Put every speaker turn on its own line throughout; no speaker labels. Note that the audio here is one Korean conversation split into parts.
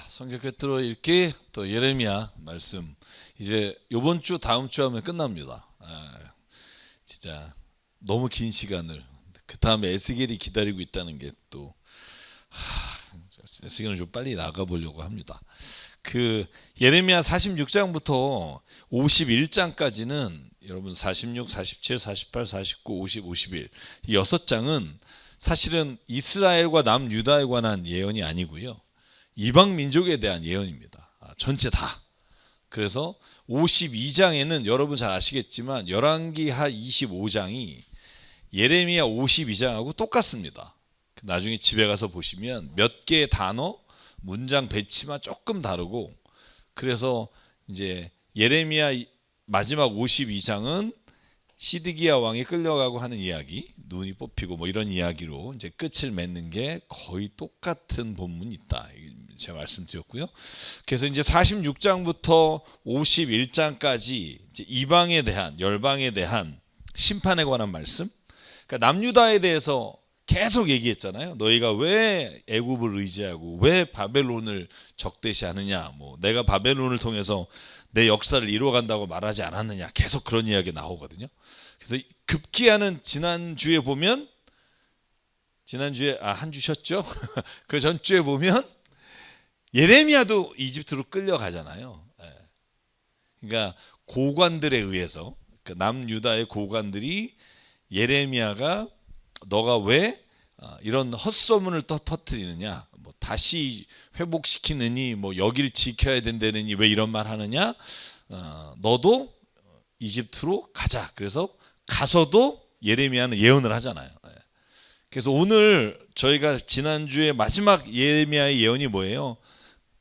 성경 꿰뚫어 읽기 또 예레미야 말씀 이제 요번 주 다음 주 하면 끝납니다. 진짜 너무 긴 시간을 그 다음에 에스겔이 기다리고 있다는 게 또 에스겔은 좀 빨리 나가 보려고 합니다. 그 예레미야 46장부터 51장까지는 여러분 46, 47, 48, 49, 50, 51 이 6장은 사실은 이스라엘과 남유다에 관한 예언이 아니고요. 이방 민족에 대한 예언입니다. 전체 다. 그래서 52장에는 여러분 잘 아시겠지만 열왕기하 25장이 예레미야 52장하고 똑같습니다. 나중에 집에 가서 보시면 몇 개의 단어, 문장 배치만 조금 다르고, 그래서 이제 예레미야 마지막 52장은 시드기야 왕이 끌려가고 하는 이야기, 눈이 뽑히고 뭐 이런 이야기로 이제 끝을 맺는 게 거의 똑같은 본문이 있다. 제가 말씀드렸고요. 그래서 이제 46장부터 51장까지 이제 이방에 대한, 열방에 대한 심판에 관한 말씀. 그러니까 남유다에 대해서 계속 얘기했잖아요. 너희가 왜 애굽을 의지하고 왜 바벨론을 적대시하느냐, 뭐 내가 바벨론을 통해서 내 역사를 이루어간다고 말하지 않았느냐, 계속 그런 이야기 나오거든요. 그래서 급기야는 지난주에 보면, 지난주에 한 주 쉬었죠. 그 전주에 보면 예레미야도 이집트로 끌려가잖아요. 그러니까 고관들에 의해서, 남유다의 고관들이 예레미야가 너가 왜 이런 헛소문을 퍼뜨리느냐, 뭐 다시 회복시키느니, 뭐 여기를 지켜야 된다느니 왜 이런 말 하느냐, 너도 이집트로 가자. 그래서 가서도 예레미야는 예언을 하잖아요. 그래서 오늘 저희가 지난주에 마지막 예레미야의 예언이 뭐예요?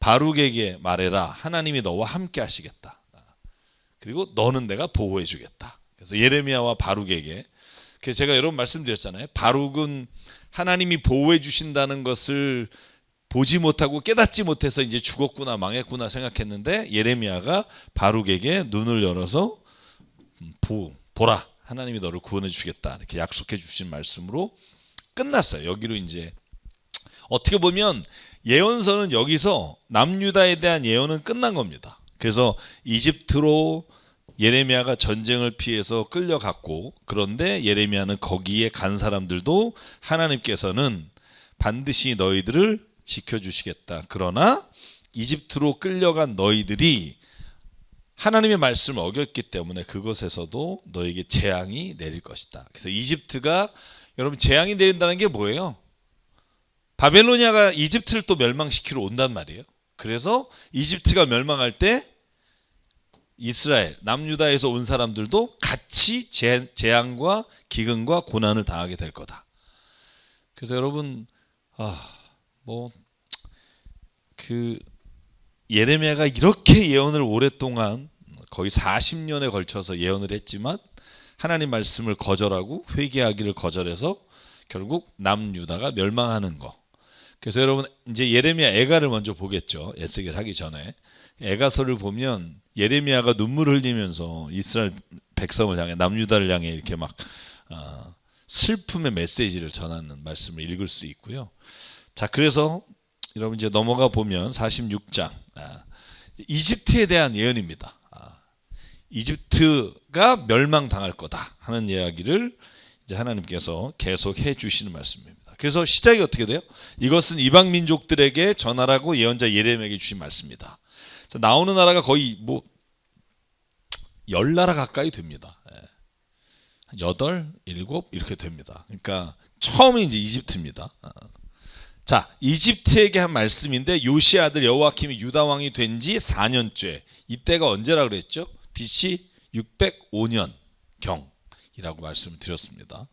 바룩에게 말해라, 하나님이 너와 함께 하시겠다. 그리고 너는 내가 보호해 주겠다. 그래서 예레미야와 바룩에게, 그래서 제가 여러 번 말씀드렸잖아요. 바룩은 하나님이 보호해 주신다는 것을 보지 못하고 깨닫지 못해서 이제 죽었구나, 망했구나 생각했는데, 예레미야가 바룩에게 눈을 열어서 보라, 하나님이 너를 구원해 주겠다, 이렇게 약속해 주신 말씀으로 끝났어요. 여기로 이제 어떻게 보면 예언서는 여기서 남유다에 대한 예언은 끝난 겁니다. 그래서 이집트로 예레미야가 전쟁을 피해서 끌려갔고, 그런데 예레미야는 거기에 간 사람들도 하나님께서는 반드시 너희들을 지켜주시겠다. 그러나 이집트로 끌려간 너희들이 하나님의 말씀을 어겼기 때문에 그것에서도 너에게 재앙이 내릴 것이다. 그래서 이집트가, 여러분, 재앙이 내린다는 게 뭐예요? 바벨로니아가 이집트를 또 멸망시키러 온단 말이에요. 그래서 이집트가 멸망할 때 이스라엘, 남유다에서 온 사람들도 같이 재앙과 기근과 고난을 당하게 될 거다. 그래서 여러분, 예레미야가 이렇게 예언을 오랫동안 거의 40년에 걸쳐서 예언을 했지만 하나님 말씀을 거절하고 회개하기를 거절해서 결국 남유다가 멸망하는 거. 그래서 여러분, 이제 예레미야 애가를 먼저 보겠죠. 에스겔 하기 전에. 애가서를 보면 예레미야가 눈물을 흘리면서 이스라엘 백성을 향해, 남유다를 향해 이렇게 막 슬픔의 메시지를 전하는 말씀을 읽을 수 있고요. 자, 그래서 여러분 이제 넘어가 보면 46장 이집트에 대한 예언입니다. 이집트가 멸망당할 거다 하는 이야기를 이제 하나님께서 계속 해주시는 말씀입니다. 그래서 시작이 어떻게 돼요? 이것은 이방 민족들에게 전하라고 예언자 예레미야에게 주신 말씀입니다. 나오는 나라가 거의 뭐 10나라 가까이 됩니다. 8, 7 이렇게 됩니다. 그러니까 처음이 이제 이집트입니다. 자, 이집트에게 한 말씀인데, 요시 아들 여호야김이 유다 왕이 된 지 4년째. 이때가 언제라 그랬죠? BC 605년 경이라고 말씀을 드렸습니다.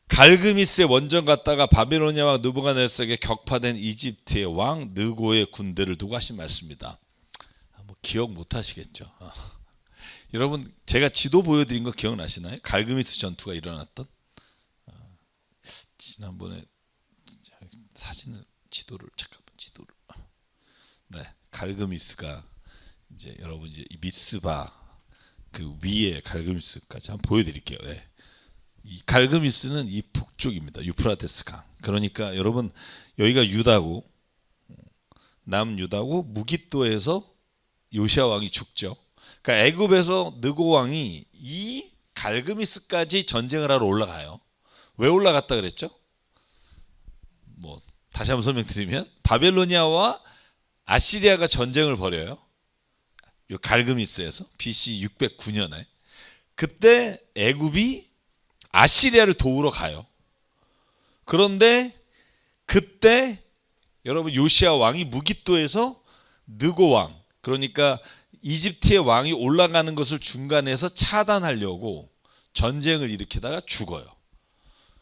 갈그미스의 원정 갔다가 바벨로니아 왕 느부갓네살에게 격파된 이집트의 왕 느고의 군대를 두고 하신 말씀입니다. 뭐 기억 못 하시겠죠? 여러분, 제가 지도 보여드린 거 기억나시나요? 갈그미스 전투가 일어났던, 지난번에 지도를 네, 갈그미스가 이제 여러분 이제 미스바 그 위에 갈그미스까지 한번 보여드릴게요. 네. 이 갈그미스는 이 북쪽입니다. 유프라테스 강. 그러니까 여러분, 여기가 유다고 남유다고 무깃도에서 요시야 왕이 죽죠. 그러니까 애굽에서 느고 왕이 이 갈그미스까지 전쟁을 하러 올라가요. 왜 올라갔다 그랬죠? 뭐 다시 한번 설명드리면 바벨로니아와 아시리아가 전쟁을 벌여요. 요 갈그미스에서 BC 609년에 그때 애굽이 아시리아를 도우러 가요. 그런데 그때 여러분 요시야 왕이 무깃도에서 느고 왕, 그러니까 이집트의 왕이 올라가는 것을 중간에서 차단하려고 전쟁을 일으키다가 죽어요.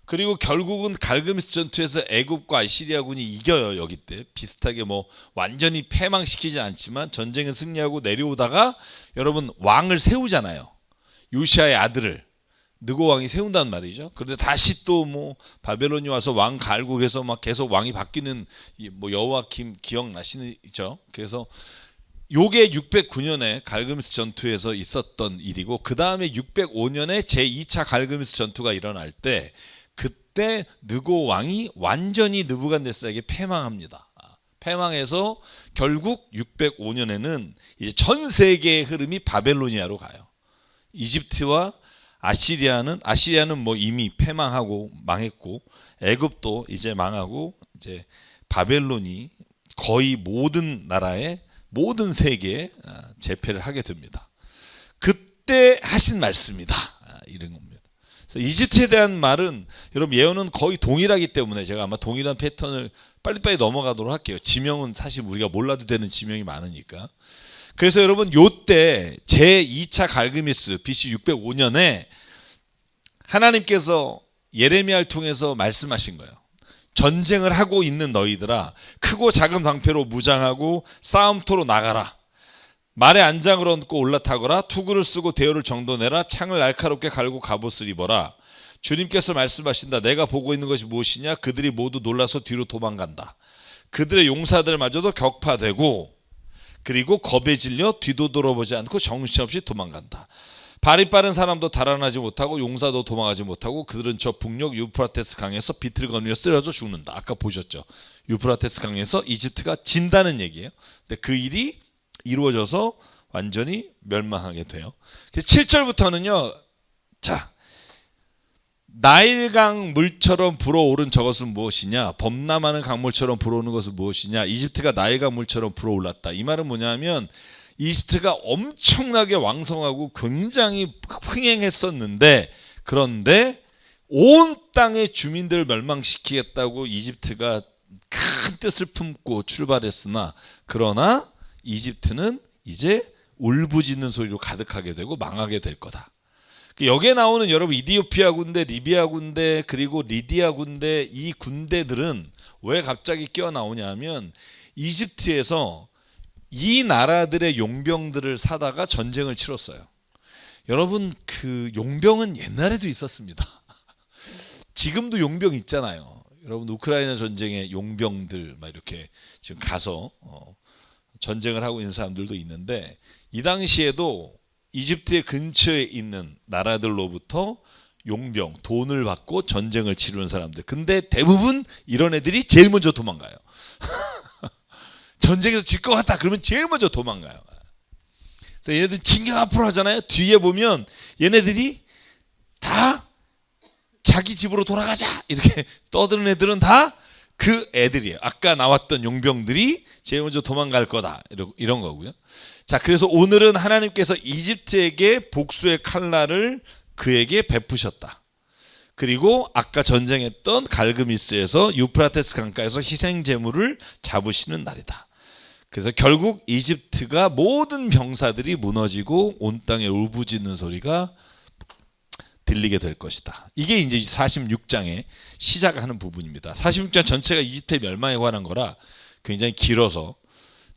그리고 결국은 갈그미스 전투에서 애굽과 아시리아군이 이겨요. 여기 때 비슷하게 뭐 완전히 패망시키진 않지만 전쟁에 승리하고 내려오다가 여러분 왕을 세우잖아요. 요시야의 아들을 느고 왕이 세운단 말이죠. 그런데 다시 또 뭐 바벨론이 와서 왕 갈고 해서 막 계속 왕이 바뀌는 뭐 여호와김 기억나시죠? 그래서 요게 609년에 갈그미스 전투에서 있었던 일이고 그 다음에 605년에 제2차 갈그미스 전투가 일어날 때 그때 느고 왕이 완전히 느부갓네살에게 패망합니다. 패망해서 결국 605년에는 이제 전 세계의 흐름이 바벨로니아로 가요. 이집트와 아시리아는 뭐 이미 패망하고 망했고 애굽도 이제 망하고 이제 바벨론이 거의 모든 나라에 모든 세계에 제패를 하게 됩니다. 그때 하신 말씀이다. 이런 겁니다. 그래서 이집트에 대한 말은 여러분 예언은 거의 동일하기 때문에 제가 아마 동일한 패턴을 빨리빨리 넘어가도록 할게요. 지명은 사실 우리가 몰라도 되는 지명이 많으니까. 그래서 여러분 요때 제2차 갈그미스 BC 605년에 하나님께서 예레미야를 통해서 말씀하신 거예요. 전쟁을 하고 있는 너희들아 크고 작은 방패로 무장하고 싸움터로 나가라. 말에 안장을 얹고 올라타거라. 투구를 쓰고 대요를 정돈해라. 창을 날카롭게 갈고 갑옷을 입어라. 주님께서 말씀하신다. 내가 보고 있는 것이 무엇이냐? 그들이 모두 놀라서 뒤로 도망간다. 그들의 용사들마저도 격파되고 그리고 겁에 질려 뒤도 돌아보지 않고 정신없이 도망간다. 발이 빠른 사람도 달아나지 못하고 용사도 도망가지 못하고 그들은 저 북녘 유프라테스 강에서 비틀거리며 쓰러져 죽는다. 아까 보셨죠? 유프라테스 강에서 이집트가 진다는 얘기예요. 근데 그 일이 이루어져서 완전히 멸망하게 돼요. 그래서 7절부터는요. 자, 나일강 물처럼 불어오른 저것은 무엇이냐? 범람하는 강물처럼 불어오는 것은 무엇이냐? 이집트가 나일강 물처럼 불어올랐다. 이 말은 뭐냐면 이집트가 엄청나게 왕성하고 굉장히 흥행했었는데 그런데 온 땅의 주민들을 멸망시키겠다고 이집트가 큰 뜻을 품고 출발했으나 그러나 이집트는 이제 울부짖는 소리로 가득하게 되고 망하게 될 거다. 여기에 나오는 여러분 이디오피아 군대, 리비아 군대, 그리고 리디아 군대 이 군대들은 왜 갑자기 끼어나오냐 하면 이집트에서 이 나라들의 용병들을 사다가 전쟁을 치렀어요. 여러분 그 용병은 옛날에도 있었습니다. 지금도 용병 있잖아요. 여러분 우크라이나 전쟁에 용병들 막 이렇게 지금 가서 전쟁을 하고 있는 사람들도 있는데 이 당시에도 이집트의 근처에 있는 나라들로부터 용병, 돈을 받고 전쟁을 치르는 사람들. 근데 대부분 이런 애들이 제일 먼저 도망가요. 전쟁에서 질 것 같다 그러면 제일 먼저 도망가요. 그래서 얘네들 진격 앞으로 하잖아요. 뒤에 보면 얘네들이 다 자기 집으로 돌아가자 이렇게 떠드는 애들은 다 그 애들이에요. 아까 나왔던 용병들이 제일 먼저 도망갈 거다 이런 거고요. 자, 그래서 오늘은 하나님께서 이집트에게 복수의 칼날을 그에게 베푸셨다. 그리고 아까 전쟁했던 갈그미스에서 유프라테스 강가에서 희생 제물을 잡으시는 날이다. 그래서 결국 이집트가 모든 병사들이 무너지고 온 땅에 울부짖는 소리가 들리게 될 것이다. 이게 이제 46장에 시작하는 부분입니다. 46장 전체가 이집트의 멸망에 관한 거라 굉장히 길어서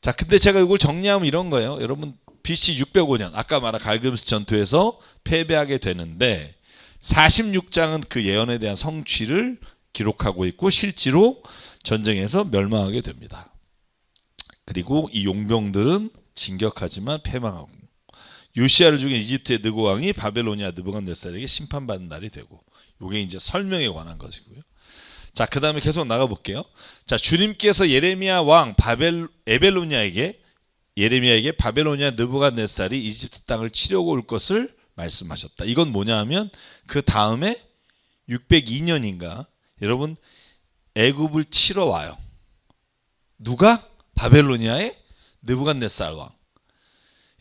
자, 근데 제가 이걸 정리하면 이런 거예요. 여러분 BC 605년 아까 말한 갈그미스 전투에서 패배하게 되는데 46장은 그 예언에 대한 성취를 기록하고 있고 실제로 전쟁에서 멸망하게 됩니다. 그리고 이 용병들은 진격하지만 패망하고 요시야를 죽인 이집트의 느고 왕이 바벨로니아 느부갓네살에게 심판받는 날이 되고 이게 이제 설명에 관한 것이고요. 자, 그 다음에 계속 나가볼게요. 자, 주님께서 예레미야 왕 예레미야에게 바벨로니아 느부갓네살이 이집트 땅을 치려고 올 것을 말씀하셨다. 이건 뭐냐 하면 그 다음에 602년인가 여러분 애굽을 치러 와요. 누가? 바벨로니아의 느부갓네살 왕.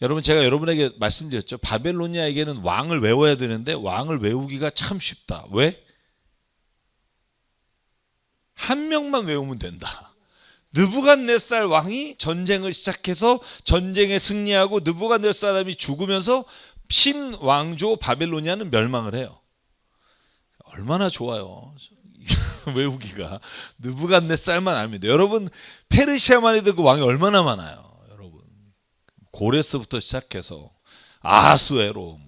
여러분 제가 여러분에게 말씀드렸죠. 바벨로니아에게는 왕을 외워야 되는데 왕을 외우기가 참 쉽다. 왜? 한 명만 외우면 된다. 느부갓네살 왕이 전쟁을 시작해서 전쟁에 승리하고 느부갓네살 사람이 죽으면서 신왕조 바벨로니아는 멸망을 해요. 얼마나 좋아요. 외우기가. 느부갓네살만 알면 돼요. 여러분 페르시아만 해도 그 왕이 얼마나 많아요. 여러분 고레스부터 시작해서 아수에로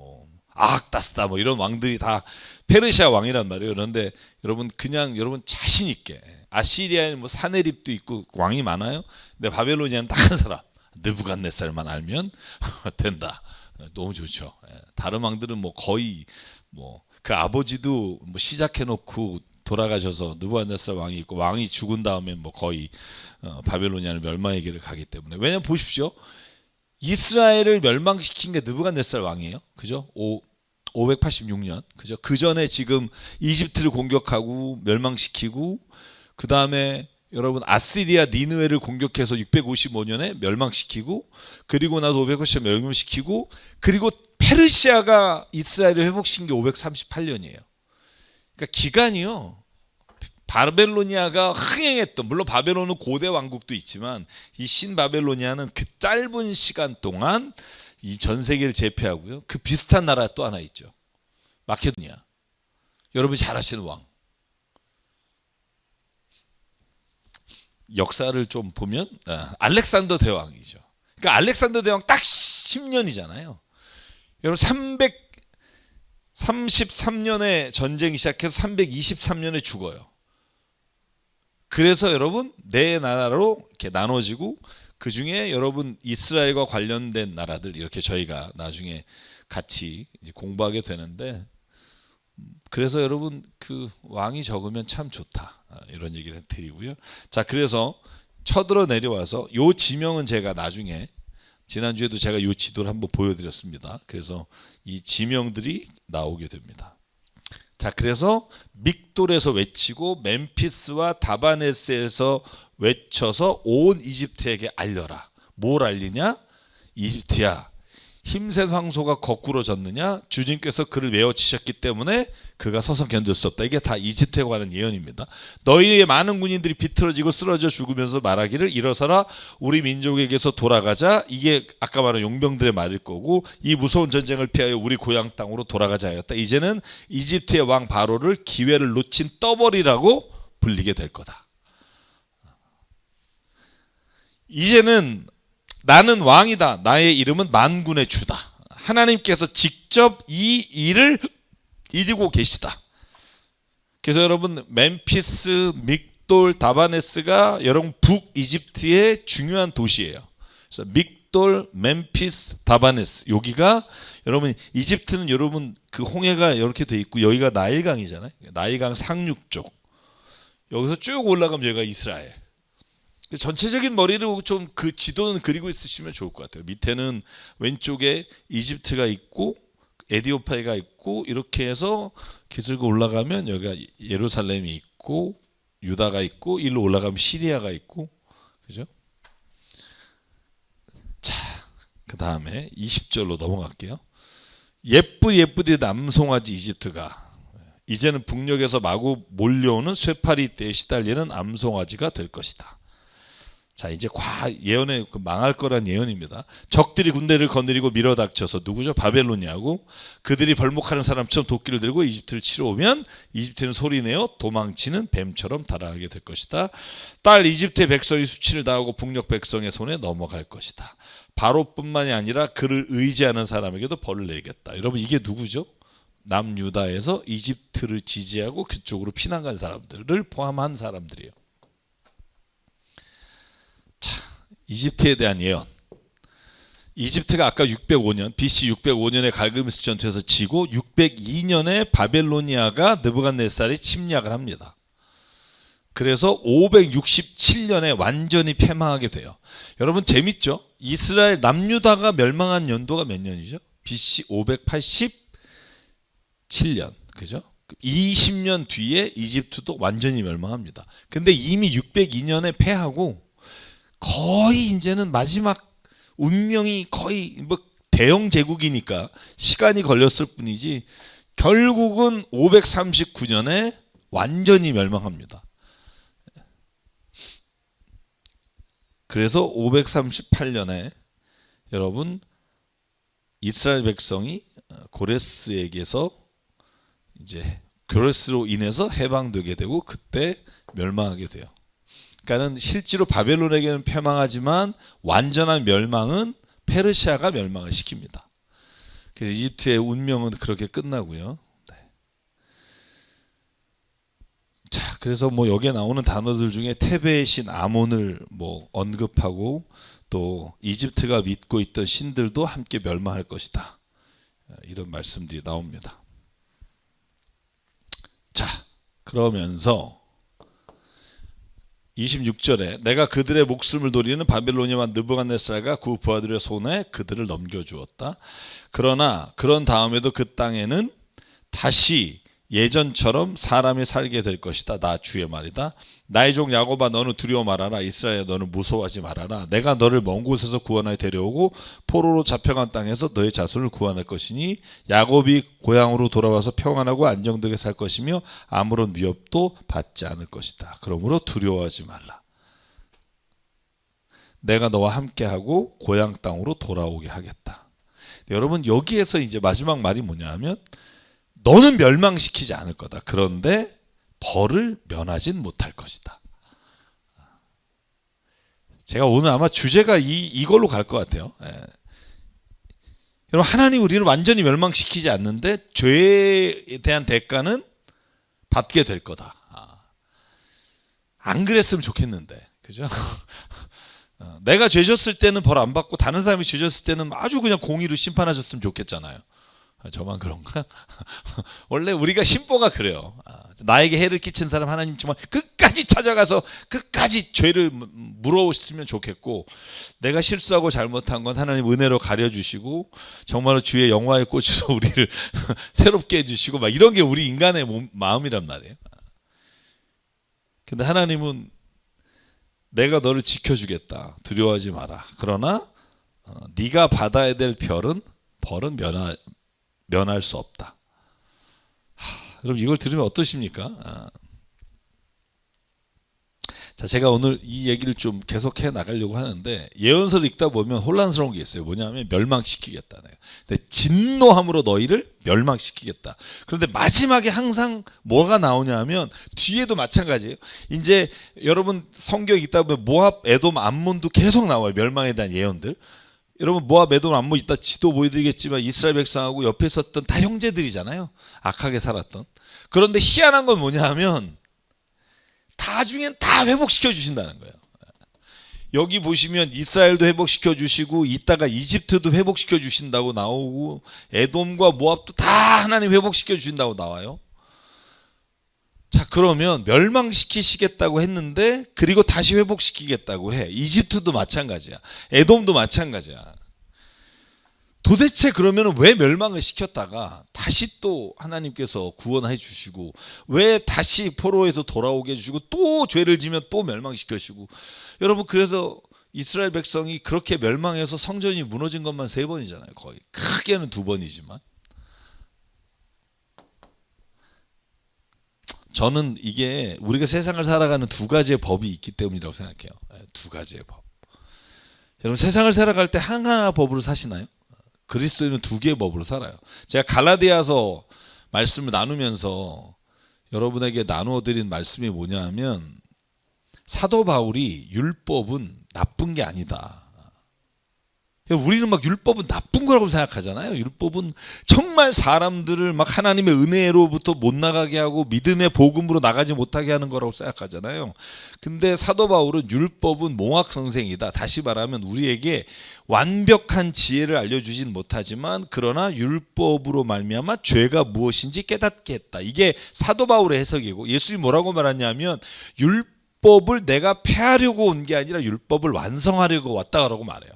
아학다스다 이런 왕들이 다 페르시아 왕이란 말이에요. 그런데 여러분 그냥 여러분 자신 있게 아시리아에는 사네립도 있고 왕이 많아요. 근데 바벨로니아는 딱 한 사람 느부갓네살만 알면 된다. 너무 좋죠. 다른 왕들은 거의 그 아버지도 시작해놓고 돌아가셔서 느부갓네살 왕이 있고 왕이 죽은 다음에 거의 바벨로니아를 멸망의 길을 가기 때문에. 왜냐면 보십시오. 이스라엘을 멸망시킨 게 느부갓네살 왕이에요. 그죠? 586년. 그죠? 그 전에 지금 이집트를 공격하고 멸망시키고 그 다음에 여러분 아시리아 니느웨를 공격해서 655년에 멸망시키고 그리고 나서 580년 멸망시키고 그리고 페르시아가 이스라엘을 회복시킨 게 538년이에요. 그러니까 기간이요. 바벨로니아가 흥행했던 물론 바벨론은 고대 왕국도 있지만 이 신바벨로니아는 그 짧은 시간 동안 이 전 세계를 제패하고요. 그 비슷한 나라 또 하나 있죠. 마케도니아. 여러분이 잘 아시는 왕. 역사를 좀 보면 알렉산더 대왕이죠. 그러니까 알렉산더 대왕 딱 10년이잖아요. 여러분 333년에 전쟁이 시작해서 323년에 죽어요. 그래서 여러분 네 나라로 이렇게 나눠지고 그 중에 여러분 이스라엘과 관련된 나라들 이렇게 저희가 나중에 같이 이제 공부하게 되는데 그래서 여러분 그 왕이 적으면 참 좋다 이런 얘기를 드리고요. 자 그래서 쳐들어 내려와서 요 지명은 제가 나중에 지난주에도 제가 요 지도를 한번 보여드렸습니다. 그래서 이 지명들이 나오게 됩니다. 자 그래서 믹돌에서 외치고 멤피스와 다바네스에서 외쳐서 온 이집트에게 알려라. 뭘 알리냐? 이집트야 힘센 황소가 거꾸로 졌느냐? 주님께서 그를 메어치셨기 때문에 그가 서서 견딜 수 없다. 이게 다 이집트에 관한 예언입니다. 너희의 많은 군인들이 비틀어지고 쓰러져 죽으면서 말하기를 일어서라 우리 민족에게서 돌아가자. 이게 아까 말한 용병들의 말일 거고 이 무서운 전쟁을 피하여 우리 고향 땅으로 돌아가자 하였다. 이제는 이집트의 왕 바로를 기회를 놓친 떠벌이라고 불리게 될 거다. 이제는 나는 왕이다. 나의 이름은 만군의 주다. 하나님께서 직접 이 일을 이루고 계시다. 그래서 여러분 멤피스, 믹돌, 다바네스가 여러분 북이집트의 중요한 도시예요. 그래서 믹돌, 멤피스, 다바네스 여기가 여러분 이집트는 여러분 그 홍해가 이렇게 돼 있고 여기가 나일강이잖아요. 나일강 상류 쪽. 여기서 쭉 올라가면 여기가 이스라엘. 전체적인 머리를 좀 그 지도는 그리고 있으시면 좋을 것 같아요. 밑에는 왼쪽에 이집트가 있고 에디오피아가 있고 이렇게 해서 기슬고 올라가면 여기가 예루살렘이 있고 유다가 있고 일로 올라가면 시리아가 있고 그죠? 자, 그 다음에 20절로 넘어갈게요. 예쁘디 남송아지 이집트가 이제는 북녘에서 마구 몰려오는 쇠파리 떼에 시달리는 암송아지가 될 것이다. 자 이제 예언의 망할 거란 예언입니다. 적들이 군대를 거느리고 밀어닥쳐서 누구죠? 바벨로니아고 그들이 벌목하는 사람처럼 도끼를 들고 이집트를 치러 오면 이집트는 소리내어 도망치는 뱀처럼 달아나게 될 것이다. 딸 이집트의 백성이 수치를 당하고 북녘 백성의 손에 넘어갈 것이다. 바로뿐만이 아니라 그를 의지하는 사람에게도 벌을 내리겠다. 여러분 이게 누구죠? 남유다에서 이집트를 지지하고 그쪽으로 피난 간 사람들을 포함한 사람들이에요. 이집트에 대한 예언. 이집트가 아까 605년 BC 605년에 갈그미스 전투에서 지고 602년에 바벨로니아가 느부갓네살이 침략을 합니다. 그래서 567년에 완전히 패망하게 돼요. 여러분 재밌죠? 이스라엘 남유다가 멸망한 연도가 몇 년이죠? BC 587년. 그죠? 20년 뒤에 이집트도 완전히 멸망합니다. 근데 이미 602년에 패하고 거의 이제는 마지막 운명이 거의 뭐 대영 제국이니까 시간이 걸렸을 뿐이지 결국은 539년에 완전히 멸망합니다. 그래서 538년에 여러분 이스라엘 백성이 고레스에게서 이제 고레스로 인해서 해방되게 되고 그때 멸망하게 돼요. 그러니까는 실제로 바벨론에게는 패망하지만 완전한 멸망은 페르시아가 멸망을 시킵니다. 그래서 이집트의 운명은 그렇게 끝나고요. 네. 자, 그래서 뭐 여기에 나오는 단어들 중에 테베의 신 아몬을 뭐 언급하고 또 이집트가 믿고 있던 신들도 함께 멸망할 것이다. 이런 말씀들이 나옵니다. 자, 그러면서 26절에 내가 그들의 목숨을 노리는 바벨로니아와 느부갓네살과 그 부하들의 손에 그들을 넘겨주었다. 그러나 그런 다음에도 그 땅에는 다시 예전처럼 사람이 살게 될 것이다. 나 주의 말이다. 나의 종 야곱아 너는 두려워 말아라. 이스라엘아 너는 무서워하지 말아라. 내가 너를 먼 곳에서 구원하여 데려오고 포로로 잡혀간 땅에서 너의 자손을 구원할 것이니 야곱이 고향으로 돌아와서 평안하고 안정되게 살 것이며 아무런 위협도 받지 않을 것이다. 그러므로 두려워하지 말라. 내가 너와 함께하고 고향 땅으로 돌아오게 하겠다. 여러분 여기에서 이제 마지막 말이 뭐냐 하면 너는 멸망시키지 않을 거다. 그런데 벌을 면하진 못할 것이다. 제가 오늘 아마 주제가 이걸로 갈 것 같아요. 예. 여러분 하나님 우리를 완전히 멸망시키지 않는데 죄에 대한 대가는 받게 될 거다. 안 그랬으면 좋겠는데, 그죠? 내가 죄 졌을 때는 벌 안 받고 다른 사람이 죄 졌을 때는 아주 그냥 공의로 심판하셨으면 좋겠잖아요. 저만 그런가? 원래 우리가 심보가 그래요. 나에게 해를 끼친 사람 하나님 정말 끝까지 찾아가서 끝까지 죄를 물어오셨으면 좋겠고 내가 실수하고 잘못한 건 하나님 은혜로 가려주시고 정말로 주의 영화의 꽃으로 우리를 새롭게 해주시고 막 이런 게 우리 인간의 마음이란 말이에요. 근데 하나님은 내가 너를 지켜주겠다. 두려워하지 마라. 그러나 네가 받아야 될 벌은 면할 수 없다. 여러분 이걸 들으면 어떠십니까? 자, 제가 오늘 이 얘기를 좀 계속해 나가려고 하는데 예언서를 읽다 보면 혼란스러운 게 있어요. 뭐냐면 멸망시키겠다. 근데 진노함으로 너희를 멸망시키겠다. 그런데 마지막에 항상 뭐가 나오냐 하면 뒤에도 마찬가지예요. 이제 여러분 성경 읽다 보면 모압, 에돔, 암몬도 계속 나와요. 멸망에 대한 예언들. 여러분 모압, 에돔, 암몬 이따 지도 보여드리겠지만 이스라엘 백성하고 옆에 있었던 다 형제들이잖아요. 악하게 살았던. 그런데 희한한 건 뭐냐 하면 나중엔 다 회복시켜 주신다는 거예요. 여기 보시면 이스라엘도 회복시켜 주시고 이따가 이집트도 회복시켜 주신다고 나오고 에돔과 모압도 다 하나님 회복시켜 주신다고 나와요. 자, 그러면 멸망시키시겠다고 했는데 그리고 다시 회복시키겠다고 해. 이집트도 마찬가지야. 에돔도 마찬가지야. 도대체 그러면 왜 멸망을 시켰다가 다시 또 하나님께서 구원해 주시고 왜 다시 포로에서 돌아오게 해주시고 또 죄를 지면 또 멸망시켜 주시고 여러분 그래서 이스라엘 백성이 그렇게 멸망해서 성전이 무너진 것만 3번이잖아요. 거의 크게는 2번이지만 저는 이게 우리가 세상을 살아가는 2가지의 법이 있기 때문이라고 생각해요. 2가지의 법. 여러분 세상을 살아갈 때 하나 법으로 사시나요? 그리스도인은 2개의 법으로 살아요. 제가 갈라디아서 말씀을 나누면서 여러분에게 나누어 드린 말씀이 뭐냐 하면 사도 바울이 율법은 나쁜 게 아니다. 우리는 막 율법은 나쁜 거라고 생각하잖아요. 율법은 정말 사람들을 막 하나님의 은혜로부터 못 나가게 하고 믿음의 복음으로 나가지 못하게 하는 거라고 생각하잖아요. 근데 사도 바울은 율법은 몽학성생이다. 다시 말하면 우리에게 완벽한 지혜를 알려주진 못하지만 그러나 율법으로 말미암아 죄가 무엇인지 깨닫게 했다. 이게 사도 바울의 해석이고, 예수님이 뭐라고 말하냐면 율법을 내가 폐하려고 온 게 아니라 율법을 완성하려고 왔다라고 말해요.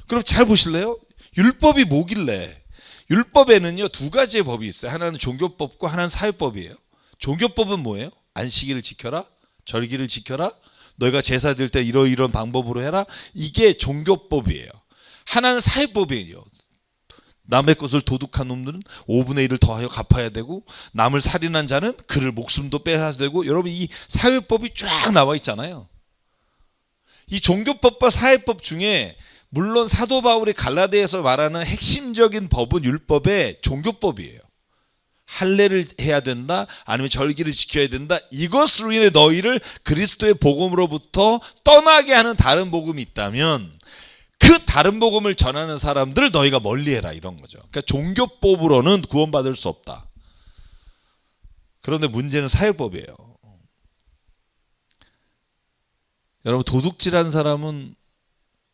그럼 잘 보실래요? 율법이 뭐길래? 율법에는요 두 가지의 법이 있어요. 하나는 종교법과 하나는 사회법이에요. 종교법은 뭐예요? 안식일을 지켜라, 절기를 지켜라, 너희가 제사 드릴 때 이런 방법으로 해라. 이게 종교법이에요. 하나는 사회법이에요. 남의 것을 도둑한 놈들은 5분의 1을 더하여 갚아야 되고, 남을 살인한 자는 그를 목숨도 빼앗아야 되고. 여러분, 이 사회법이 쫙 나와 있잖아요. 이 종교법과 사회법 중에 물론 사도 바울이 갈라디아에서 말하는 핵심적인 법은 율법의 종교법이에요. 할례를 해야 된다, 아니면 절기를 지켜야 된다. 이것으로 인해 너희를 그리스도의 복음으로부터 떠나게 하는 다른 복음이 있다면 그 다른 복음을 전하는 사람들을 너희가 멀리해라, 이런 거죠. 그러니까 종교법으로는 구원받을 수 없다. 그런데 문제는 사회법이에요. 여러분, 도둑질한 사람은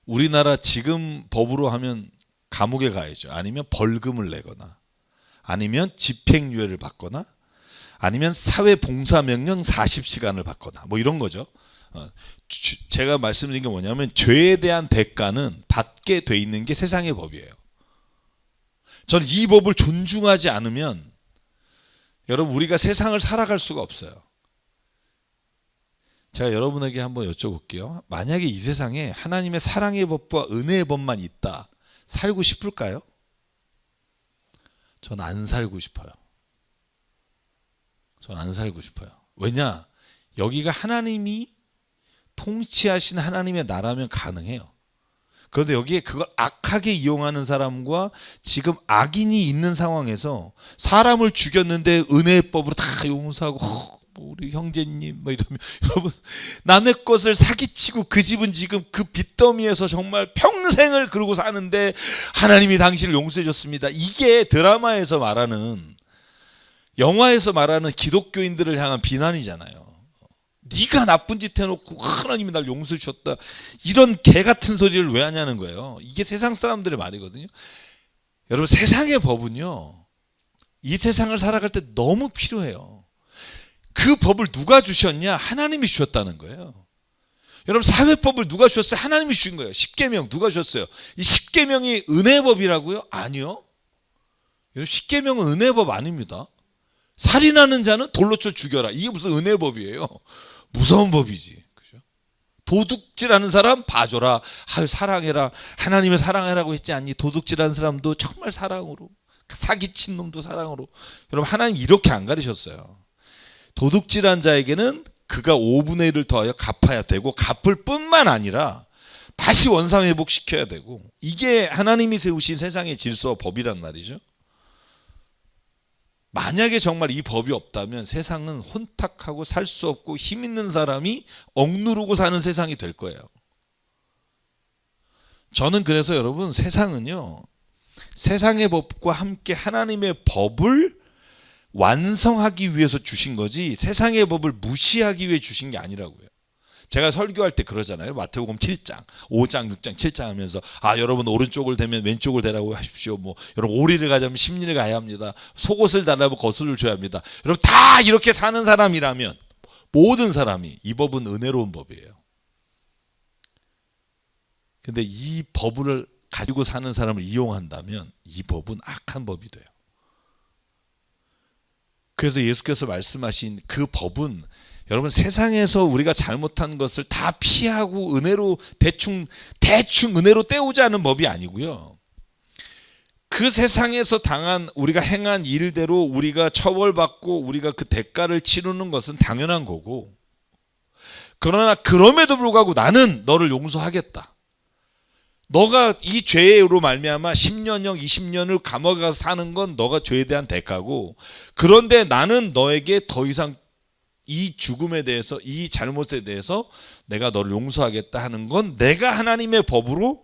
우리나라 지금 법으로 하면 감옥에 가야죠. 아니면 벌금을 내거나, 아니면 집행유예를 받거나, 아니면 사회봉사명령 40시간을 받거나, 뭐 이런 거죠. 제가 말씀드린 게 뭐냐면 죄에 대한 대가는 받게 돼 있는 게 세상의 법이에요. 저는 이 법을 존중하지 않으면 여러분 우리가 세상을 살아갈 수가 없어요. 제가 여러분에게 한번 여쭤볼게요. 만약에 이 세상에 하나님의 사랑의 법과 은혜의 법만 있다, 살고 싶을까요? 전 안 살고 싶어요. 전 안 살고 싶어요. 왜냐? 여기가 하나님이 통치하신 하나님의 나라면 가능해요. 그런데 여기에 그걸 악하게 이용하는 사람과 지금 악인이 있는 상황에서 사람을 죽였는데 은혜의 법으로 다 용서하고 우리 형제님 뭐 이러면, 여러분 남의 것을 사기치고 그 집은 지금 그 빚더미에서 정말 평생을 그러고 사는데 하나님이 당신을 용서해 줬습니다. 이게 드라마에서 말하는, 영화에서 말하는 기독교인들을 향한 비난이잖아요. 네가 나쁜 짓 해놓고 하나님이 날 용서해 주셨다, 이런 개 같은 소리를 왜 하냐는 거예요. 이게 세상 사람들의 말이거든요. 여러분, 세상의 법은요 이 세상을 살아갈 때 너무 필요해요. 그 법을 누가 주셨냐? 하나님이 주셨다는 거예요. 여러분, 사회법을 누가 주셨어요? 하나님이 주신 거예요. 십계명 누가 주셨어요? 이 십계명이 은혜법이라고요? 아니요. 여러분, 십계명은 은혜법 아닙니다. 살인하는 자는 돌로 쳐 죽여라, 이게 무슨 은혜법이에요? 무서운 법이지. 그죠? 도둑질하는 사람 봐줘라, 아유 사랑해라, 하나님의 사랑해라고 했지 않니? 도둑질하는 사람도 정말 사랑으로, 사기친 놈도 사랑으로. 여러분, 하나님 이렇게 안 가르쳤어요. 도둑질한 자에게는 그가 5분의 1을 더하여 갚아야 되고, 갚을 뿐만 아니라 다시 원상회복시켜야 되고, 이게 하나님이 세우신 세상의 질서와 법이란 말이죠. 만약에 정말 이 법이 없다면 세상은 혼탁하고 살 수 없고 힘 있는 사람이 억누르고 사는 세상이 될 거예요. 저는 그래서 여러분, 세상은요 세상의 법과 함께 하나님의 법을 완성하기 위해서 주신 거지 세상의 법을 무시하기 위해 주신 게 아니라고요. 제가 설교할 때 그러잖아요. 마태복음 7장, 5장, 6장, 7장 하면서 여러분 오른쪽을 대면 왼쪽을 대라고 하십시오. 뭐 여러분 오리를 가자면 십리를 가야 합니다. 속옷을 달라면 겉옷을 줘야 합니다. 여러분 다 이렇게 사는 사람이라면, 모든 사람이, 이 법은 은혜로운 법이에요. 근데 이 법을 가지고 사는 사람을 이용한다면 이 법은 악한 법이 돼요. 그래서 예수께서 말씀하신 그 법은 여러분 세상에서 우리가 잘못한 것을 다 피하고 은혜로 대충 은혜로 때우지 않은 법이 아니고요. 그 세상에서 당한, 우리가 행한 일대로 우리가 처벌받고 우리가 그 대가를 치르는 것은 당연한 거고, 그러나 그럼에도 불구하고 나는 너를 용서하겠다. 너가 이 죄로 말미암아 10년형 20년을 감옥에 가서 사는 건 너가 죄에 대한 대가고, 그런데 나는 너에게 더 이상 이 죽음에 대해서, 이 잘못에 대해서 내가 너를 용서하겠다 하는 건 내가 하나님의 법으로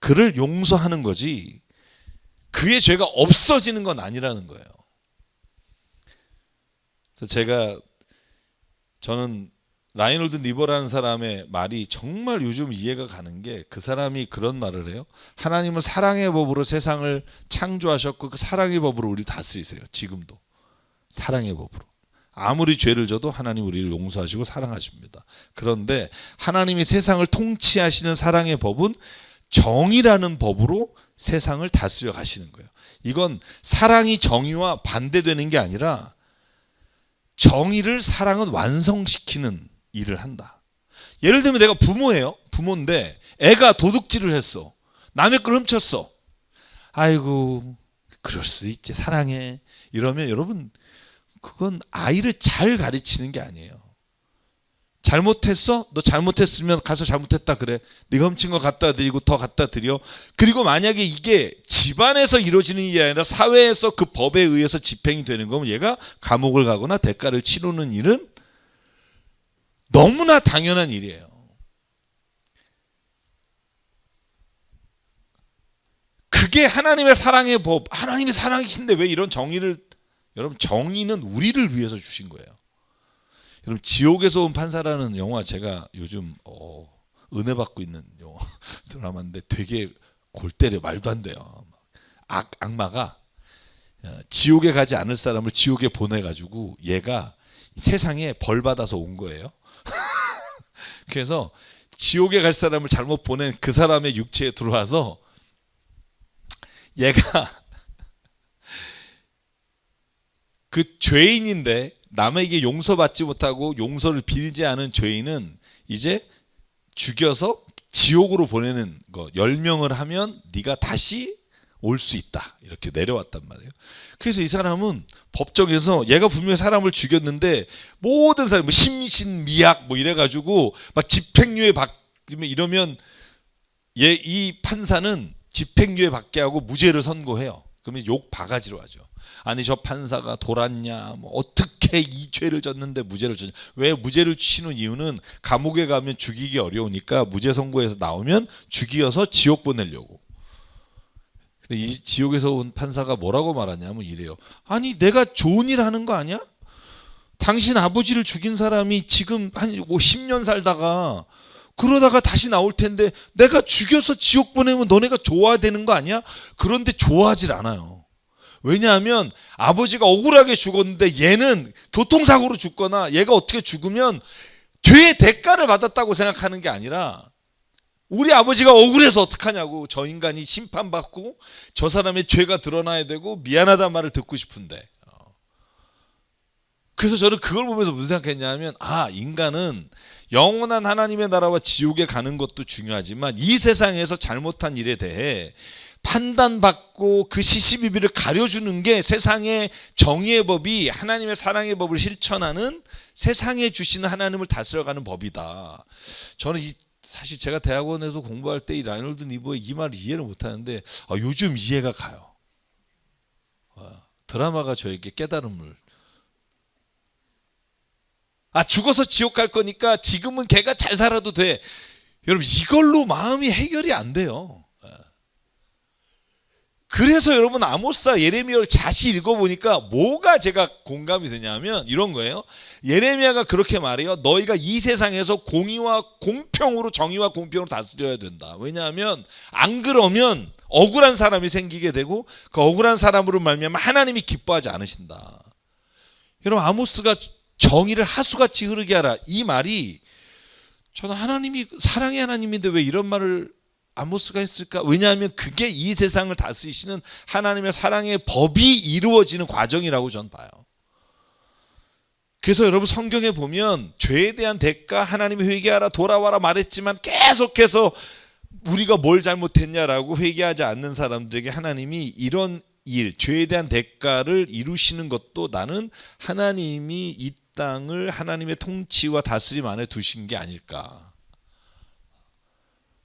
그를 용서하는 거지 그의 죄가 없어지는 건 아니라는 거예요. 그래서 저는 라이놀드 니버라는 사람의 말이 정말 요즘 이해가 가는 게, 그 사람이 그런 말을 해요. 하나님은 사랑의 법으로 세상을 창조하셨고 그 사랑의 법으로 우리를 다스리세요. 지금도 사랑의 법으로. 아무리 죄를 져도 하나님 우리를 용서하시고 사랑하십니다. 그런데 하나님이 세상을 통치하시는 사랑의 법은 정의라는 법으로 세상을 다스려 가시는 거예요. 이건 사랑이 정의와 반대되는 게 아니라 정의를 사랑은 완성시키는 일을 한다. 예를 들면 내가 부모예요. 부모인데 애가 도둑질을 했어. 남의 걸 훔쳤어. 아이고 그럴 수도 있지, 사랑해. 이러면 여러분, 그건 아이를 잘 가르치는 게 아니에요. 잘못했어? 너 잘못했으면 가서 잘못했다 그래. 네가 훔친 거 갖다 드리고 더 갖다 드려. 그리고 만약에 이게 집안에서 이루어지는 일이 아니라 사회에서 그 법에 의해서 집행이 되는 거면 얘가 감옥을 가거나 대가를 치르는 일은 너무나 당연한 일이에요. 그게 하나님의 사랑의 법. 하나님이 사랑이신데 왜 이런 정의를, 여러분 정의는 우리를 위해서 주신 거예요. 여러분 지옥에서 온 판사라는 영화, 제가 요즘 은혜 받고 있는 영화 드라마인데 되게 골 때려. 말도 안 돼요. 악마가 지옥에 가지 않을 사람을 지옥에 보내가지고 얘가 세상에 벌 받아서 온 거예요. 그래서 지옥에 갈 사람을 잘못 보낸 그 사람의 육체에 들어와서 얘가 그 죄인인데 남에게 용서받지 못하고 용서를 빌지 않은 죄인은 이제 죽여서 지옥으로 보내는 거. 10명을 하면 네가 다시 올 수 있다, 이렇게 내려왔단 말이에요. 그래서 이 사람은 법정에서 얘가 분명히 사람을 죽였는데 모든 사람 심신미약 이래가지고 막 집행유예 받으면, 이러면 이 판사는 집행유예 받게 하고 무죄를 선고해요. 그러면 욕 바가지로 하죠. 아니 저 판사가 돌았냐, 어떻게 이 죄를 졌는데 무죄를 줬냐. 왜 무죄를 주시는 이유는 감옥에 가면 죽이기 어려우니까 무죄 선고해서 나오면 죽이어서 지옥 보내려고. 근데 이 지옥에서 온 판사가 뭐라고 말하냐면 이래요. 아니 내가 좋은 일 하는 거 아니야? 당신 아버지를 죽인 사람이 지금 한 10년 살다가 그러다가 다시 나올 텐데 내가 죽여서 지옥 보내면 너네가 좋아되는 거 아니야? 그런데 좋아하질 않아요. 왜냐하면 아버지가 억울하게 죽었는데 얘는 교통사고로 죽거나 얘가 어떻게 죽으면 죄의 대가를 받았다고 생각하는 게 아니라, 우리 아버지가 억울해서 어떡하냐고, 저 인간이 심판받고 저 사람의 죄가 드러나야 되고 미안하다는 말을 듣고 싶은데. 그래서 저는 그걸 보면서 무슨 생각했냐면, 인간은 영원한 하나님의 나라와 지옥에 가는 것도 중요하지만 이 세상에서 잘못한 일에 대해 판단받고 그 시시비비를 가려주는 게 세상의 정의의 법이, 하나님의 사랑의 법을 실천하는, 세상에 주시는 하나님을 다스려가는 법이다. 저는 사실 제가 대학원에서 공부할 때 이 라이놀드 니버의 이 말을 이해를 못하는데 요즘 이해가 가요. 드라마가 저에게 깨달음을. 죽어서 지옥 갈 거니까 지금은 걔가 잘 살아도 돼. 여러분 이걸로 마음이 해결이 안 돼요. 그래서 여러분 아모스와 예레미야를 다시 읽어보니까 뭐가 제가 공감이 되냐면 이런 거예요. 예레미야가 그렇게 말해요. 너희가 이 세상에서 공의와 공평으로, 정의와 공평으로 다스려야 된다. 왜냐하면 안 그러면 억울한 사람이 생기게 되고 그 억울한 사람으로 말미암아 하나님이 기뻐하지 않으신다. 여러분 아모스가 정의를 하수같이 흐르게 하라, 이 말이, 저는 하나님이 사랑의 하나님인데 왜 이런 말을 아모스가 했을까? 왜냐하면 그게 이 세상을 다스리시는 하나님의 사랑의 법이 이루어지는 과정이라고 저는 봐요. 그래서 여러분 성경에 보면 죄에 대한 대가, 하나님이 회개하라, 돌아와라 말했지만 계속해서 우리가 뭘 잘못했냐라고 회개하지 않는 사람들에게 하나님이 이런 일, 죄에 대한 대가를 이루시는 것도 나는 하나님이 이 땅을 하나님의 통치와 다스림 안에 두신 게 아닐까.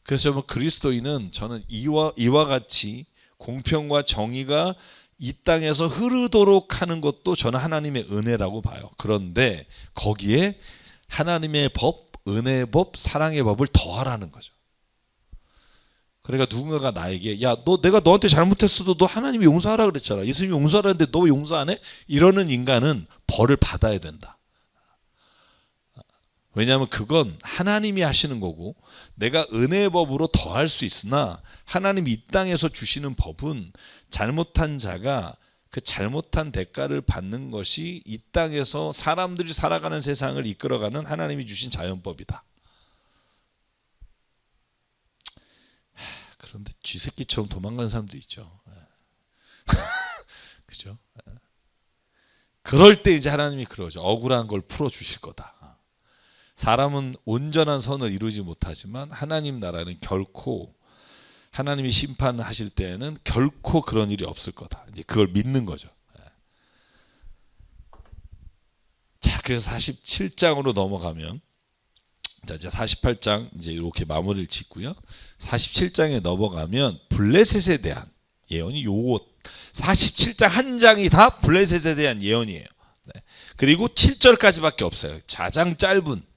그래서 그리스도인은 저는 이와 같이 공평과 정의가 이 땅에서 흐르도록 하는 것도 저는 하나님의 은혜라고 봐요. 그런데 거기에 하나님의 법, 은혜의 법, 사랑의 법을 더하라는 거죠. 그러니까 누군가가 나에게 야, 너 내가 너한테 잘못했어도 너 하나님이 용서하라 그랬잖아. 예수님이 용서하라는데 너 왜 용서 안 해? 이러는 인간은 벌을 받아야 된다. 왜냐하면 그건 하나님이 하시는 거고 내가 은혜의 법으로 더할 수 있으나 하나님이 이 땅에서 주시는 법은 잘못한 자가 그 잘못한 대가를 받는 것이 이 땅에서 사람들이 살아가는 세상을 이끌어가는 하나님이 주신 자연법이다. 그런데 쥐새끼처럼 도망가는 사람도 있죠. 그죠? 그럴 때 이제 하나님이 그러죠. 억울한 걸 풀어주실 거다. 사람은 온전한 선을 이루지 못하지만 하나님 나라는 결코 하나님이 심판하실 때에는 결코 그런 일이 없을 거다. 이제 그걸 믿는 거죠. 자, 그래서 47장으로 넘어가면 자, 이제 48장 이제 이렇게 마무리를 짓고요. 47장에 넘어가면 블레셋에 대한 예언이 요것 47장 한 장이 다 블레셋에 대한 예언이에요. 네. 그리고 7절까지밖에 없어요. 가장 짧은